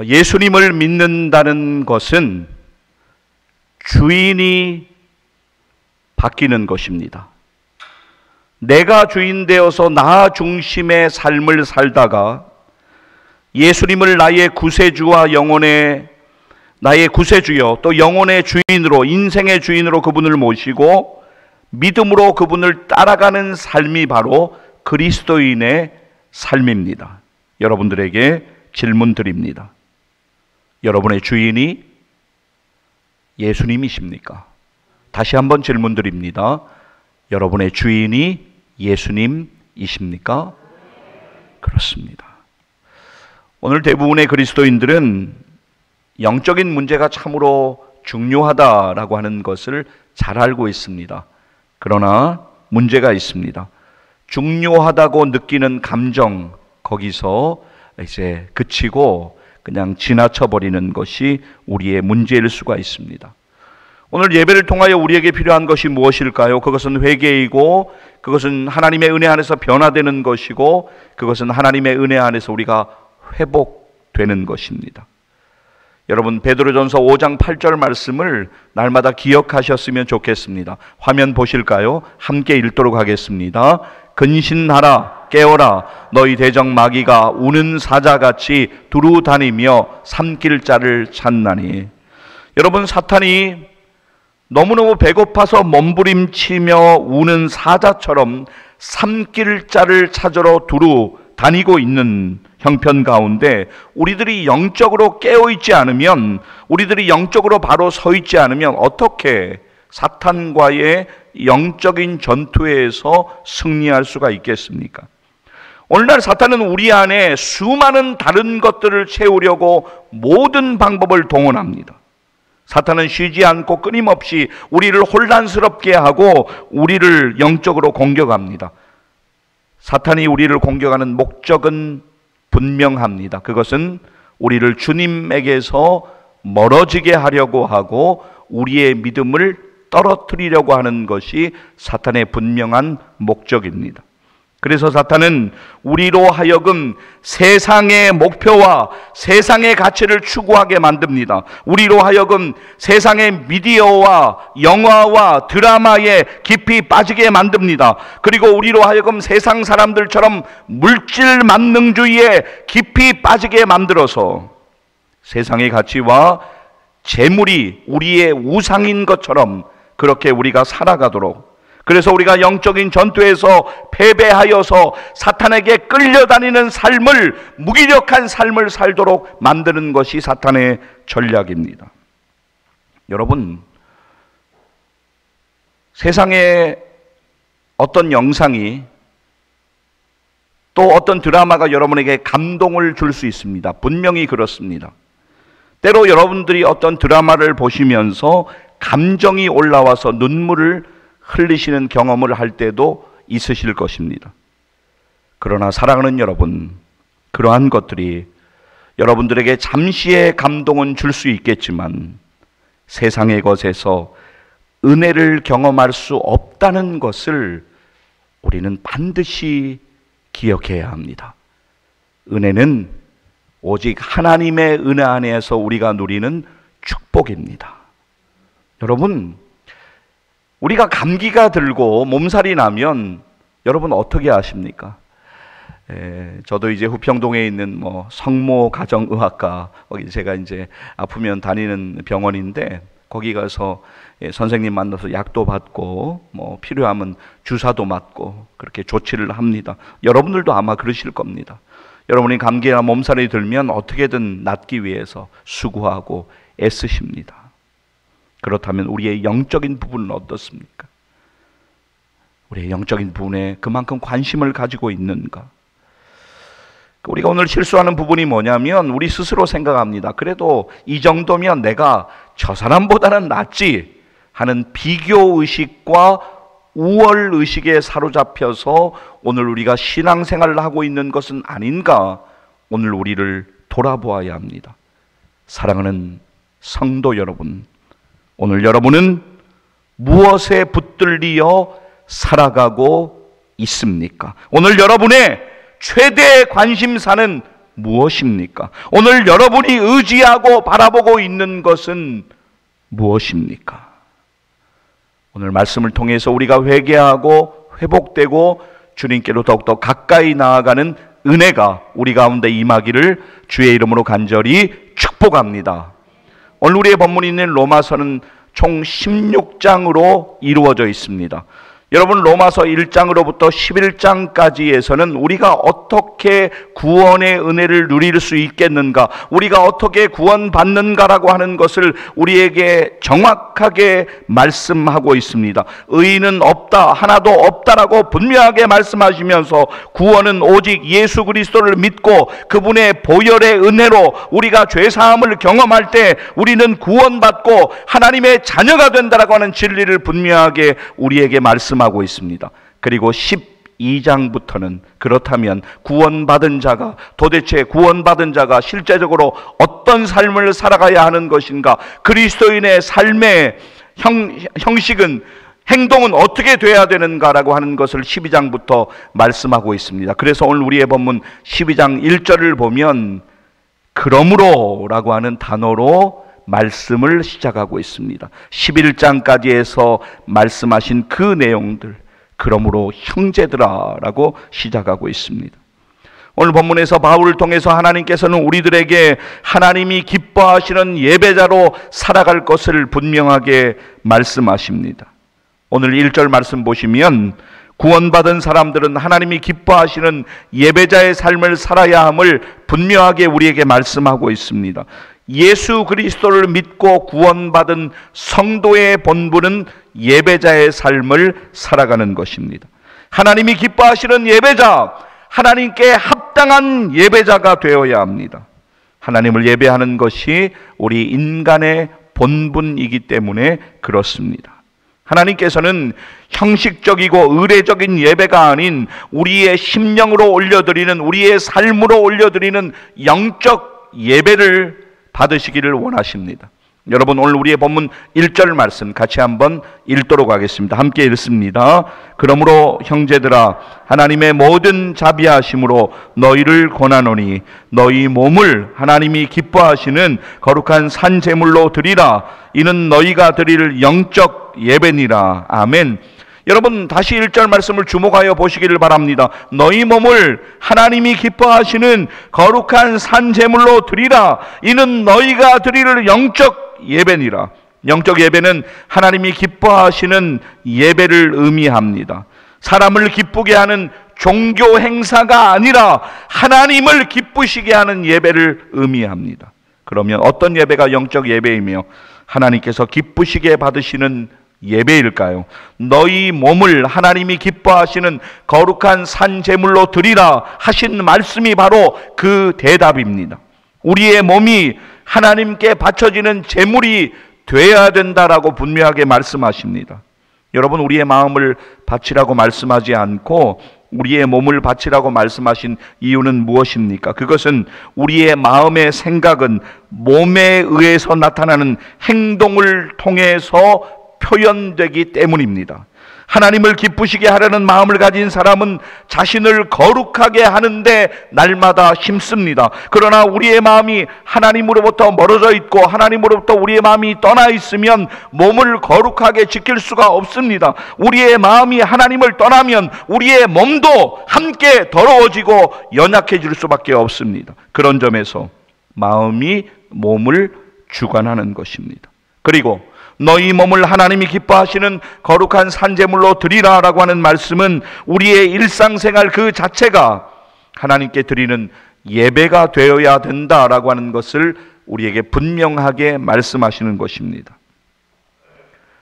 예수님을 믿는다는 것은 주인이 바뀌는 것입니다. 내가 주인 되어서 나 중심의 삶을 살다가 예수님을 나의 구세주와 나의 구세주여 또 영혼의 주인으로, 인생의 주인으로 그분을 모시고 믿음으로 그분을 따라가는 삶이 바로 그리스도인의 삶입니다. 여러분들에게 질문 드립니다. 여러분의 주인이 예수님이십니까? 다시 한번 질문 드립니다. 여러분의 주인이 예수님이십니까? 그렇습니다. 오늘 대부분의 그리스도인들은 영적인 문제가 참으로 중요하다라고 하는 것을 잘 알고 있습니다. 그러나 문제가 있습니다. 중요하다고 느끼는 감정, 거기서 이제 그치고 그냥 지나쳐 버리는 것이 우리의 문제일 수가 있습니다. 오늘 예배를 통하여 우리에게 필요한 것이 무엇일까요? 그것은 회개이고, 그것은 하나님의 은혜 안에서 변화되는 것이고, 그것은 하나님의 은혜 안에서 우리가 회복되는 것입니다. 여러분, 베드로전서 5장 8절 말씀을 날마다 기억하셨으면 좋겠습니다. 화면 보실까요? 함께 읽도록 하겠습니다. 근신하라, 깨어라, 너희 대적 마귀가 우는 사자같이 두루 다니며 삼킬 자를 찾나니. 여러분, 사탄이 너무너무 배고파서 몸부림치며 우는 사자처럼 삼킬 자를 찾으러 두루 다니고 있는 형편 가운데 우리들이 영적으로 깨어있지 않으면, 우리들이 영적으로 바로 서 있지 않으면 어떻게 사탄과의 영적인 전투에서 승리할 수가 있겠습니까? 오늘날 사탄은 우리 안에 수많은 다른 것들을 채우려고 모든 방법을 동원합니다. 사탄은 쉬지 않고 끊임없이 우리를 혼란스럽게 하고 우리를 영적으로 공격합니다. 사탄이 우리를 공격하는 목적은 분명합니다. 그것은 우리를 주님에게서 멀어지게 하려고 하고 우리의 믿음을 떨어뜨리려고 하는 것이 사탄의 분명한 목적입니다. 그래서 사탄은 우리로 하여금 세상의 목표와 세상의 가치를 추구하게 만듭니다. 우리로 하여금 세상의 미디어와 영화와 드라마에 깊이 빠지게 만듭니다. 그리고 우리로 하여금 세상 사람들처럼 물질 만능주의에 깊이 빠지게 만들어서 세상의 가치와 재물이 우리의 우상인 것처럼 그렇게 우리가 살아가도록, 그래서 우리가 영적인 전투에서 패배하여서 사탄에게 끌려다니는 삶을, 무기력한 삶을 살도록 만드는 것이 사탄의 전략입니다. 여러분, 세상에 어떤 영상이 또 어떤 드라마가 여러분에게 감동을 줄 수 있습니다. 분명히 그렇습니다. 때로 여러분들이 어떤 드라마를 보시면서 감정이 올라와서 눈물을 흘리시는 경험을 할 때도 있으실 것입니다. 그러나 사랑하는 여러분, 그러한 것들이 여러분들에게 잠시의 감동은 줄 수 있겠지만 세상의 것에서 은혜를 경험할 수 없다는 것을 우리는 반드시 기억해야 합니다. 은혜는 오직 하나님의 은혜 안에서 우리가 누리는 축복입니다. 여러분, 우리가 감기가 들고 몸살이 나면 여러분 어떻게 하십니까? 저도 이제 후평동에 있는 성모 가정의학과, 거기 제가 이제 아프면 다니는 병원인데 거기 가서 선생님 만나서 약도 받고 필요하면 주사도 맞고 그렇게 조치를 합니다. 여러분들도 아마 그러실 겁니다. 여러분이 감기나 몸살이 들면 어떻게든 낫기 위해서 수고하고 애쓰십니다. 그렇다면 우리의 영적인 부분은 어떻습니까? 우리의 영적인 부분에 그만큼 관심을 가지고 있는가? 우리가 오늘 실수하는 부분이 뭐냐면 우리 스스로 생각합니다. 그래도 이 정도면 내가 저 사람보다는 낫지 하는 비교의식과 우월의식에 사로잡혀서 오늘 우리가 신앙생활을 하고 있는 것은 아닌가? 오늘 우리를 돌아보아야 합니다. 사랑하는 성도 여러분, 오늘 여러분은 무엇에 붙들리어 살아가고 있습니까? 오늘 여러분의 최대 관심사는 무엇입니까? 오늘 여러분이 의지하고 바라보고 있는 것은 무엇입니까? 오늘 말씀을 통해서 우리가 회개하고 회복되고 주님께로 더욱더 가까이 나아가는 은혜가 우리 가운데 임하기를 주의 이름으로 간절히 축복합니다. 오늘 우리의 본문이 있는 로마서는 총 16장으로 이루어져 있습니다. 여러분, 로마서 1장으로부터 11장까지에서는 우리가 어떻게 구원의 은혜를 누릴 수 있겠는가, 우리가 어떻게 구원받는가라고 하는 것을 우리에게 정확하게 말씀하고 있습니다. 의인은 없다, 하나도 없다라고 분명하게 말씀하시면서 구원은 오직 예수 그리스도를 믿고 그분의 보혈의 은혜로 우리가 죄사함을 경험할 때 우리는 구원받고 하나님의 자녀가 된다라고 하는 진리를 분명하게 우리에게 말씀하고 있습니다. 그리고 12장부터는 그렇다면 구원받은 자가 실제적으로 어떤 삶을 살아가야 하는 것인가, 그리스도인의 삶의 형식은, 행동은 어떻게 돼야 되는가라고 하는 것을 12장부터 말씀하고 있습니다. 그래서 오늘 우리의 본문 12장 1절을 보면 그러므로 라고 하는 단어로 말씀을 시작하고 있습니다. 11장까지 해서 말씀하신 그 내용들, 그러므로 형제들아 라고 시작하고 있습니다. 오늘 본문에서 바울을 통해서 하나님께서는 우리들에게 하나님이 기뻐하시는 예배자로 살아갈 것을 분명하게 말씀하십니다. 오늘 1절 말씀 보시면 구원받은 사람들은 하나님이 기뻐하시는 예배자의 삶을 살아야 함을 분명하게 우리에게 말씀하고 있습니다. 예수 그리스도를 믿고 구원받은 성도의 본분은 예배자의 삶을 살아가는 것입니다. 하나님이 기뻐하시는 예배자, 하나님께 합당한 예배자가 되어야 합니다. 하나님을 예배하는 것이 우리 인간의 본분이기 때문에 그렇습니다. 하나님께서는 형식적이고 의례적인 예배가 아닌 우리의 심령으로 올려드리는, 우리의 삶으로 올려드리는 영적 예배를 받으시기를 원하십니다. 여러분, 오늘 우리의 본문 1절 말씀 같이 한번 읽도록 하겠습니다. 함께 읽습니다. 그러므로 형제들아, 하나님의 모든 자비하심으로 너희를 권하노니 너희 몸을 하나님이 기뻐하시는 거룩한 산 제물로 드리라. 이는 너희가 드릴 영적 예배니라. 아멘. 여러분, 다시 1절 말씀을 주목하여 보시기를 바랍니다. 너희 몸을 하나님이 기뻐하시는 거룩한 산 제물로 드리라. 이는 너희가 드릴 영적 예배니라. 영적 예배는 하나님이 기뻐하시는 예배를 의미합니다. 사람을 기쁘게 하는 종교 행사가 아니라 하나님을 기쁘시게 하는 예배를 의미합니다. 그러면 어떤 예배가 영적 예배이며 하나님께서 기쁘시게 받으시는 예배일까요? 너희 몸을 하나님이 기뻐하시는 거룩한 산 제물로 드리라 하신 말씀이 바로 그 대답입니다. 우리의 몸이 하나님께 바쳐지는 제물이 되어야 된다라고 분명하게 말씀하십니다. 여러분, 우리의 마음을 바치라고 말씀하지 않고 우리의 몸을 바치라고 말씀하신 이유는 무엇입니까? 그것은 우리의 마음의 생각은 몸에 의해서 나타나는 행동을 통해서 표현되기 때문입니다. 하나님을 기쁘시게 하려는 마음을 가진 사람은 자신을 거룩하게 하는데 날마다 힘씁니다. 그러나 우리의 마음이 하나님으로부터 멀어져 있고 하나님으로부터 우리의 마음이 떠나 있으면 몸을 거룩하게 지킬 수가 없습니다. 우리의 마음이 하나님을 떠나면 우리의 몸도 함께 더러워지고 연약해질 수밖에 없습니다. 그런 점에서 마음이 몸을 주관하는 것입니다. 그리고 너희 몸을 하나님이 기뻐하시는 거룩한 산제물로 드리라라고 하는 말씀은 우리의 일상생활 그 자체가 하나님께 드리는 예배가 되어야 된다라고 하는 것을 우리에게 분명하게 말씀하시는 것입니다.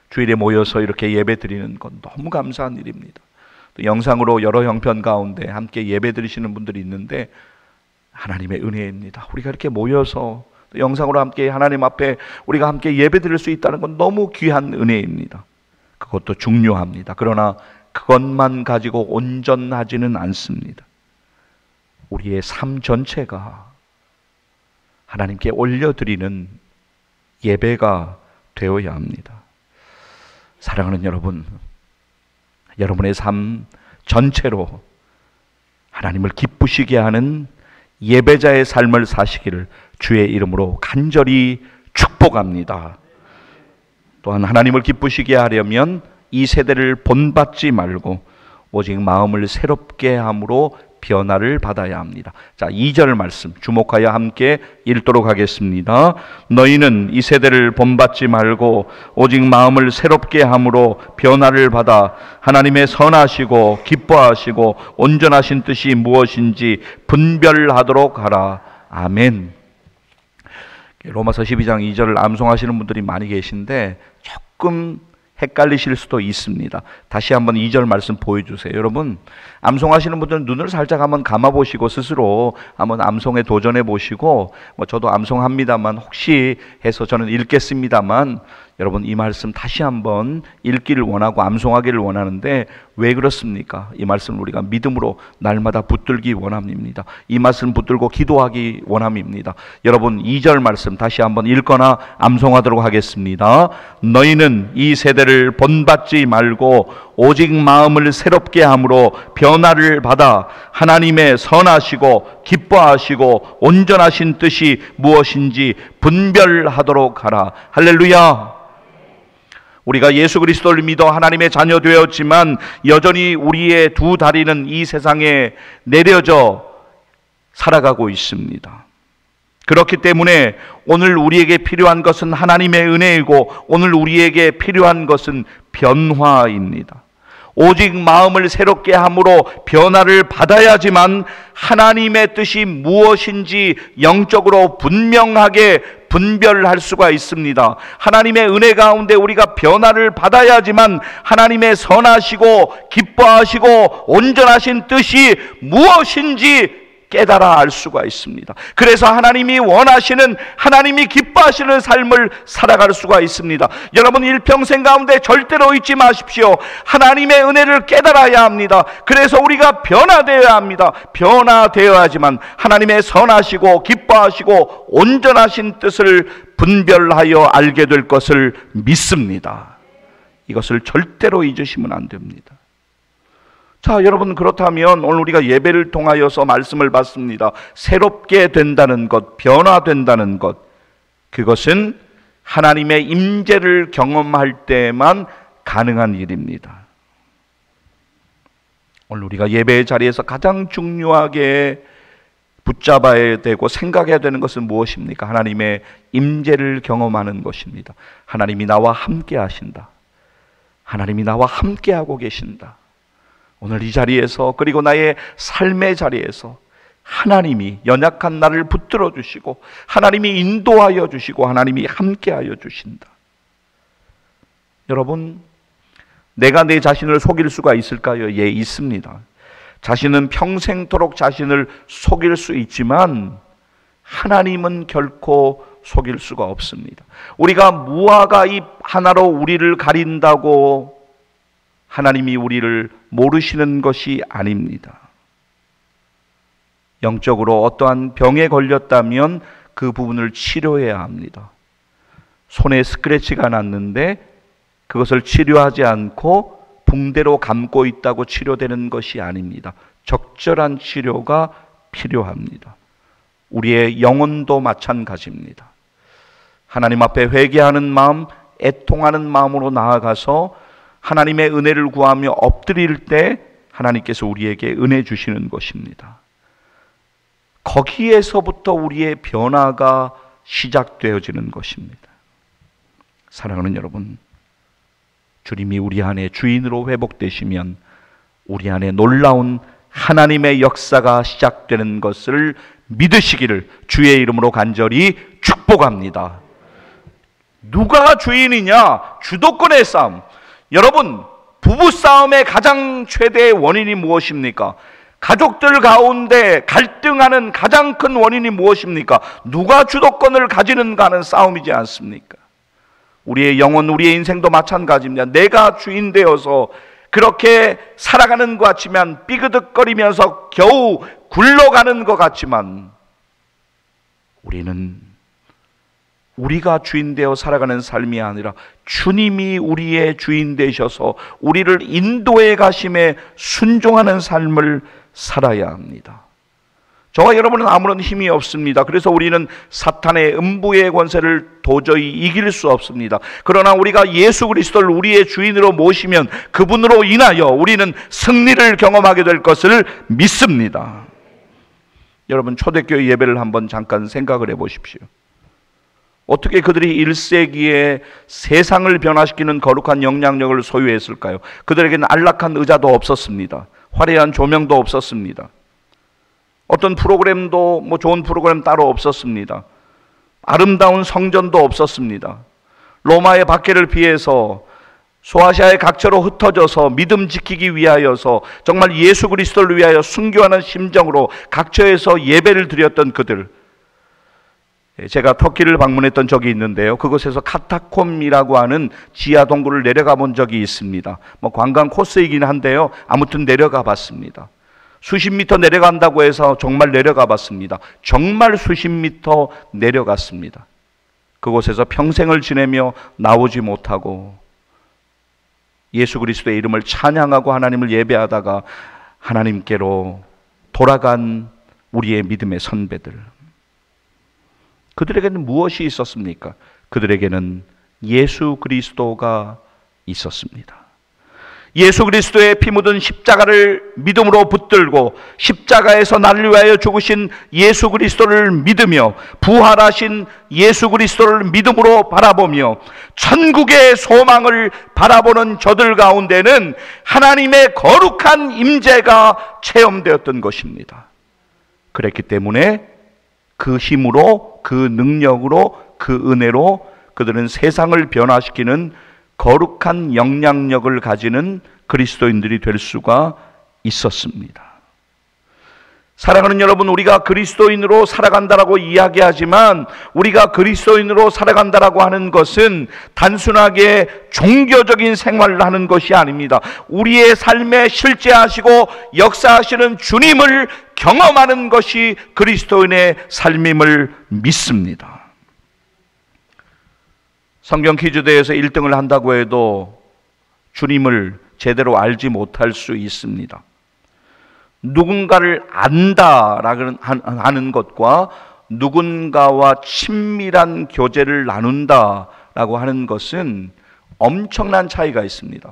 주일에 모여서 이렇게 예배 드리는 건 너무 감사한 일입니다. 또 영상으로 여러 형편 가운데 함께 예배 드리시는 분들이 있는데 하나님의 은혜입니다. 우리가 이렇게 모여서 영상으로 함께 하나님 앞에 우리가 함께 예배 드릴 수 있다는 건 너무 귀한 은혜입니다. 그것도 중요합니다. 그러나 그것만 가지고 온전하지는 않습니다. 우리의 삶 전체가 하나님께 올려드리는 예배가 되어야 합니다. 사랑하는 여러분, 여러분의 삶 전체로 하나님을 기쁘시게 하는 예배자의 삶을 사시기를 주의 이름으로 간절히 축복합니다. 또한 하나님을 기쁘시게 하려면 이 세대를 본받지 말고 오직 마음을 새롭게 함으로 변화를 받아야 합니다. 자, 2절 말씀 주목하여 함께 읽도록 하겠습니다. 너희는 이 세대를 본받지 말고 오직 마음을 새롭게 함으로 변화를 받아 하나님의 선하시고 기뻐하시고 온전하신 뜻이 무엇인지 분별하도록 하라. 아멘. 로마서 12장 2절을 암송하시는 분들이 많이 계신데 조금 헷갈리실 수도 있습니다. 다시 한번 2절 말씀 보여주세요. 여러분, 암송하시는 분들은 눈을 살짝 한번 감아보시고 스스로 한번 암송에 도전해 보시고, 저도 암송합니다만 혹시 해서 저는 읽겠습니다만, 여러분 이 말씀 다시 한번 읽기를 원하고 암송하기를 원하는데 왜 그렇습니까? 이 말씀을 우리가 믿음으로 날마다 붙들기 원합니다. 이 말씀 붙들고 기도하기 원함입니다. 여러분 2절 말씀 다시 한번 읽거나 암송하도록 하겠습니다. 너희는 이 세대를 본받지 말고 오직 마음을 새롭게 함으로 변화를 받아 하나님의 선하시고 기뻐하시고 온전하신 뜻이 무엇인지 분별하도록 하라. 할렐루야. 우리가 예수 그리스도를 믿어 하나님의 자녀 되었지만 여전히 우리의 두 다리는 이 세상에 내려져 살아가고 있습니다. 그렇기 때문에 오늘 우리에게 필요한 것은 하나님의 은혜이고 오늘 우리에게 필요한 것은 변화입니다. 오직 마음을 새롭게 함으로 변화를 받아야지만 하나님의 뜻이 무엇인지 영적으로 분명하게 분별할 수가 있습니다. 하나님의 은혜 가운데 우리가 변화를 받아야지만 하나님의 선하시고 기뻐하시고 온전하신 뜻이 무엇인지 깨달아 알 수가 있습니다. 그래서 하나님이 원하시는, 하나님이 기뻐하시는 삶을 살아갈 수가 있습니다. 여러분 일평생 가운데 절대로 잊지 마십시오. 하나님의 은혜를 깨달아야 합니다. 그래서 우리가 변화되어야 합니다. 변화되어야지만 하나님의 선하시고 기뻐하시고 온전하신 뜻을 분별하여 알게 될 것을 믿습니다. 이것을 절대로 잊으시면 안 됩니다. 자, 여러분 그렇다면 오늘 우리가 예배를 통하여서 말씀을 받습니다. 새롭게 된다는 것, 변화된다는 것, 그것은 하나님의 임재를 경험할 때만 가능한 일입니다. 오늘 우리가 예배의 자리에서 가장 중요하게 붙잡아야 되고 생각해야 되는 것은 무엇입니까? 하나님의 임재를 경험하는 것입니다. 하나님이 나와 함께 하신다. 하나님이 나와 함께하고 계신다. 오늘 이 자리에서 그리고 나의 삶의 자리에서 하나님이 연약한 나를 붙들어 주시고 하나님이 인도하여 주시고 하나님이 함께하여 주신다. 여러분, 내가 내 자신을 속일 수가 있을까요? 예, 있습니다. 자신은 평생토록 자신을 속일 수 있지만 하나님은 결코 속일 수가 없습니다. 우리가 무화과 잎 하나로 우리를 가린다고 하나님이 우리를 모르시는 것이 아닙니다. 영적으로 어떠한 병에 걸렸다면 그 부분을 치료해야 합니다. 손에 스크래치가 났는데 그것을 치료하지 않고 붕대로 감고 있다고 치료되는 것이 아닙니다. 적절한 치료가 필요합니다. 우리의 영혼도 마찬가지입니다. 하나님 앞에 회개하는 마음, 애통하는 마음으로 나아가서 하나님의 은혜를 구하며 엎드릴 때 하나님께서 우리에게 은혜 주시는 것입니다. 거기에서부터 우리의 변화가 시작되어지는 것입니다. 사랑하는 여러분, 주님이 우리 안에 주인으로 회복되시면 우리 안에 놀라운 하나님의 역사가 시작되는 것을 믿으시기를 주의 이름으로 간절히 축복합니다. 누가 주인이냐? 주도권의 싸움. 여러분, 부부싸움의 가장 최대의 원인이 무엇입니까? 가족들 가운데 갈등하는 가장 큰 원인이 무엇입니까? 누가 주도권을 가지는가 하는 싸움이지 않습니까? 우리의 영혼, 우리의 인생도 마찬가지입니다. 내가 주인 되어서 그렇게 살아가는 것 같지만 삐그덕거리면서 겨우 굴러가는 것 같지만 우리는 우리가 주인 되어 살아가는 삶이 아니라 주님이 우리의 주인 되셔서 우리를 인도해 가심에 순종하는 삶을 살아야 합니다. 저와 여러분은 아무런 힘이 없습니다. 그래서 우리는 사탄의 음부의 권세를 도저히 이길 수 없습니다. 그러나 우리가 예수 그리스도를 우리의 주인으로 모시면 그분으로 인하여 우리는 승리를 경험하게 될 것을 믿습니다. 여러분, 초대교회 예배를 한번 잠깐 생각을 해보십시오. 어떻게 그들이 1세기에 세상을 변화시키는 거룩한 영향력을 소유했을까요? 그들에게는 안락한 의자도 없었습니다. 화려한 조명도 없었습니다. 어떤 프로그램도 좋은 프로그램 따로 없었습니다. 아름다운 성전도 없었습니다. 로마의 박해를 피해서 소아시아의 각처로 흩어져서 믿음 지키기 위하여서 정말 예수 그리스도를 위하여 순교하는 심정으로 각처에서 예배를 드렸던 그들, 제가 터키를 방문했던 적이 있는데요, 그곳에서 카타콤이라고 하는 지하 동굴을 내려가 본 적이 있습니다. 관광 코스이긴 한데요, 아무튼 내려가 봤습니다. 수십 미터 내려간다고 해서 정말 내려가 봤습니다. 정말 수십 미터 내려갔습니다. 그곳에서 평생을 지내며 나오지 못하고 예수 그리스도의 이름을 찬양하고 하나님을 예배하다가 하나님께로 돌아간 우리의 믿음의 선배들, 그들에게는 무엇이 있었습니까? 그들에게는 예수 그리스도가 있었습니다. 예수 그리스도의 피 묻은 십자가를 믿음으로 붙들고 십자가에서 나를 위하여 죽으신 예수 그리스도를 믿으며 부활하신 예수 그리스도를 믿음으로 바라보며 천국의 소망을 바라보는 저들 가운데는 하나님의 거룩한 임재가 체험되었던 것입니다. 그랬기 때문에 그 힘으로, 그 능력으로, 그 은혜로 그들은 세상을 변화시키는 거룩한 영향력을 가지는 그리스도인들이 될 수가 있었습니다. 사랑하는 여러분, 우리가 그리스도인으로 살아간다라고 이야기하지만 우리가 그리스도인으로 살아간다라고 하는 것은 단순하게 종교적인 생활을 하는 것이 아닙니다. 우리의 삶에 실제하시고 역사하시는 주님을 경험하는 것이 그리스도인의 삶임을 믿습니다. 성경 퀴즈대회에서 1등을 한다고 해도 주님을 제대로 알지 못할 수 있습니다. 누군가를 안다라는 하는 것과 누군가와 친밀한 교제를 나눈다라고 하는 것은 엄청난 차이가 있습니다.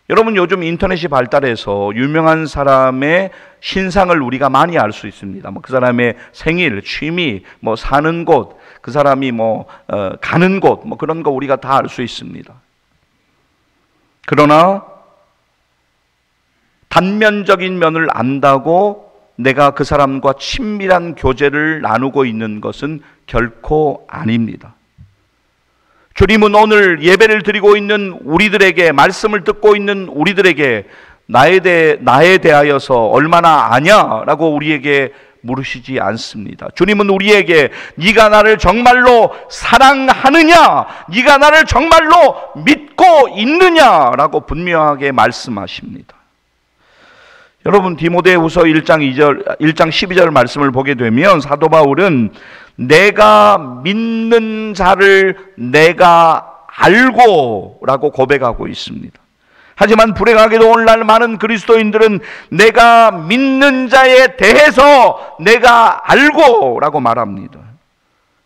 여러분, 요즘 인터넷이 발달해서 유명한 사람의 신상을 우리가 많이 알 수 있습니다. 그 사람의 생일, 취미, 사는 곳, 그 사람이 가는 곳, 그런 거 우리가 다 알 수 있습니다. 그러나 단면적인 면을 안다고 내가 그 사람과 친밀한 교제를 나누고 있는 것은 결코 아닙니다. 주님은 오늘 예배를 드리고 있는 우리들에게, 말씀을 듣고 있는 우리들에게 나에 대하여서 얼마나 아냐라고 우리에게 물으시지 않습니다. 주님은 우리에게 네가 나를 정말로 사랑하느냐, 네가 나를 정말로 믿고 있느냐라고 분명하게 말씀하십니다. 여러분, 디모데후서 1장 12절 말씀을 보게 되면 사도 바울은 내가 믿는 자를 내가 알고 라고 고백하고 있습니다. 하지만 불행하게도 오늘날 많은 그리스도인들은 내가 믿는 자에 대해서 내가 알고 라고 말합니다.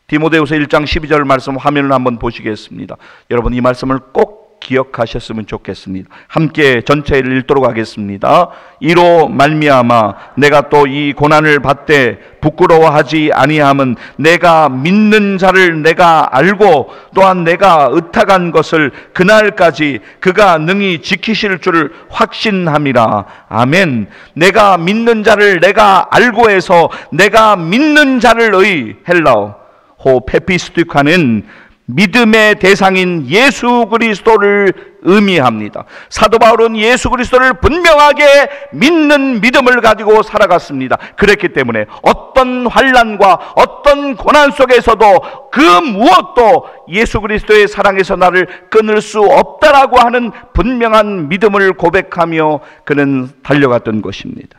디모데후서 1장 12절 말씀 화면을 한번 보시겠습니다. 여러분, 이 말씀을 꼭 기억하셨으면 좋겠습니다. 함께 전체를 읽도록 하겠습니다. 이로 말미암아 내가 또 이 고난을 받되 부끄러워하지 아니함은 내가 믿는 자를 내가 알고 또한 내가 의탁한 것을 그날까지 그가 능히 지키실 줄을 확신함이라. 아멘. 내가 믿는 자를 내가 알고 해서 내가 믿는 자를의 헬라어 호 페피스티카는 믿음의 대상인 예수 그리스도를 의미합니다. 사도 바울은 예수 그리스도를 분명하게 믿는 믿음을 가지고 살아갔습니다. 그랬기 때문에 어떤 환난과 어떤 고난 속에서도 그 무엇도 예수 그리스도의 사랑에서 나를 끊을 수 없다라고 하는 분명한 믿음을 고백하며 그는 달려갔던 것입니다.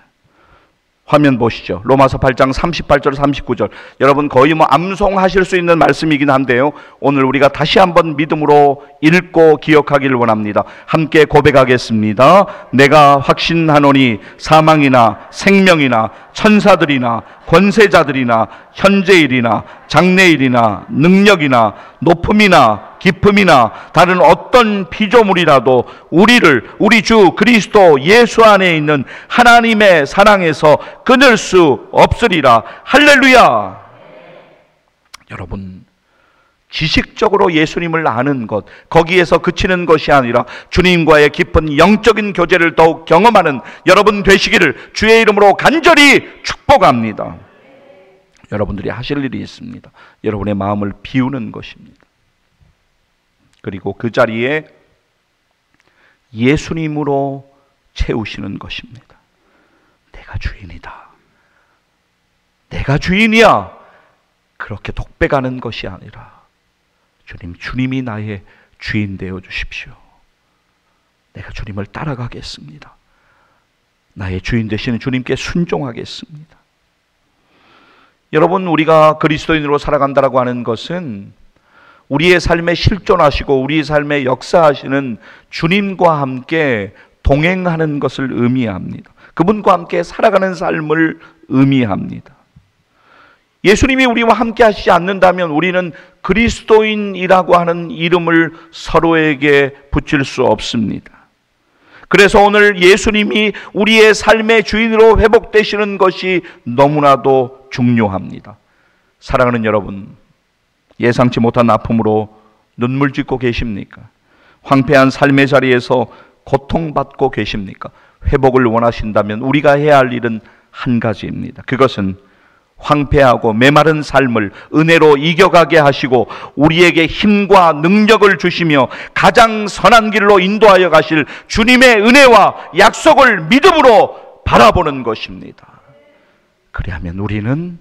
화면 보시죠. 로마서 8장 38절 39절. 여러분 거의 암송하실 수 있는 말씀이긴 한데요, 오늘 우리가 다시 한번 믿음으로 읽고 기억하기를 원합니다. 함께 고백하겠습니다. 내가 확신하노니 사망이나 생명이나 천사들이나 권세자들이나 현재일이나 장래일이나 능력이나 높음이나 깊음이나 다른 어떤 피조물이라도 우리를 우리 주 그리스도 예수 안에 있는 하나님의 사랑에서 끊을 수 없으리라. 할렐루야. 여러분, 지식적으로 예수님을 아는 것, 거기에서 그치는 것이 아니라 주님과의 깊은 영적인 교제를 더욱 경험하는 여러분 되시기를 주의 이름으로 간절히 축복합니다. 여러분들이 하실 일이 있습니다. 여러분의 마음을 비우는 것입니다. 그리고 그 자리에 예수님으로 채우시는 것입니다. 내가 주인이다, 내가 주인이야, 그렇게 독백하는 것이 아니라 주님이 나의 주인 되어 주십시오. 내가 주님을 따라가겠습니다. 나의 주인 되시는 주님께 순종하겠습니다. 여러분, 우리가 그리스도인으로 살아간다라고 하는 것은 우리의 삶에 실존하시고 우리의 삶에 역사하시는 주님과 함께 동행하는 것을 의미합니다. 그분과 함께 살아가는 삶을 의미합니다. 예수님이 우리와 함께 하시지 않는다면 우리는 그리스도인이라고 하는 이름을 서로에게 붙일 수 없습니다. 그래서 오늘 예수님이 우리의 삶의 주인으로 회복되시는 것이 너무나도 중요합니다. 사랑하는 여러분, 예상치 못한 아픔으로 눈물 짓고 계십니까? 황폐한 삶의 자리에서 고통받고 계십니까? 회복을 원하신다면 우리가 해야 할 일은 한 가지입니다. 그것은 황폐하고 메마른 삶을 은혜로 이겨가게 하시고 우리에게 힘과 능력을 주시며 가장 선한 길로 인도하여 가실 주님의 은혜와 약속을 믿음으로 바라보는 것입니다. 그리하면 우리는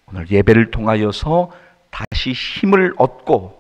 오늘 예배를 통하여서 다시 힘을 얻고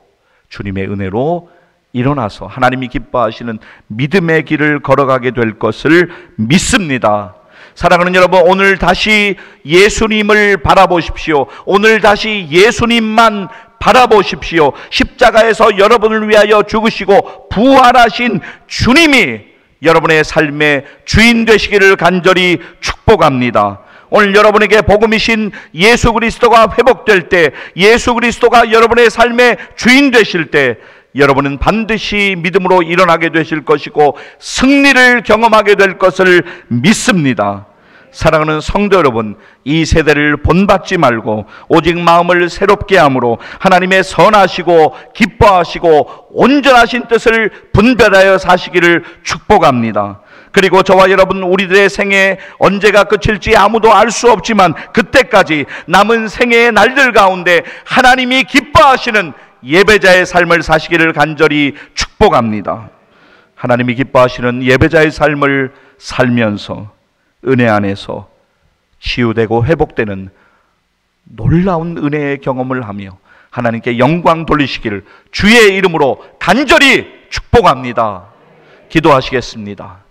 주님의 은혜로 일어나서 하나님이 기뻐하시는 믿음의 길을 걸어가게 될 것을 믿습니다. 사랑하는 여러분, 오늘 다시 예수님을 바라보십시오. 오늘 다시 예수님만 바라보십시오. 십자가에서 여러분을 위하여 죽으시고 부활하신 주님이 여러분의 삶의 주인 되시기를 간절히 축복합니다. 오늘 여러분에게 복음이신 예수 그리스도가 회복될 때, 예수 그리스도가 여러분의 삶의 주인 되실 때 여러분은 반드시 믿음으로 일어나게 되실 것이고 승리를 경험하게 될 것을 믿습니다. 사랑하는 성도 여러분, 이 세대를 본받지 말고 오직 마음을 새롭게 함으로 하나님의 선하시고 기뻐하시고 온전하신 뜻을 분별하여 사시기를 축복합니다. 그리고 저와 여러분, 우리들의 생애 언제가 끝일지 아무도 알 수 없지만 그때까지 남은 생애의 날들 가운데 하나님이 기뻐하시는 예배자의 삶을 사시기를 간절히 축복합니다. 하나님이 기뻐하시는 예배자의 삶을 살면서 은혜 안에서 치유되고 회복되는 놀라운 은혜의 경험을 하며 하나님께 영광 돌리시기를 주의 이름으로 간절히 축복합니다. 기도하시겠습니다.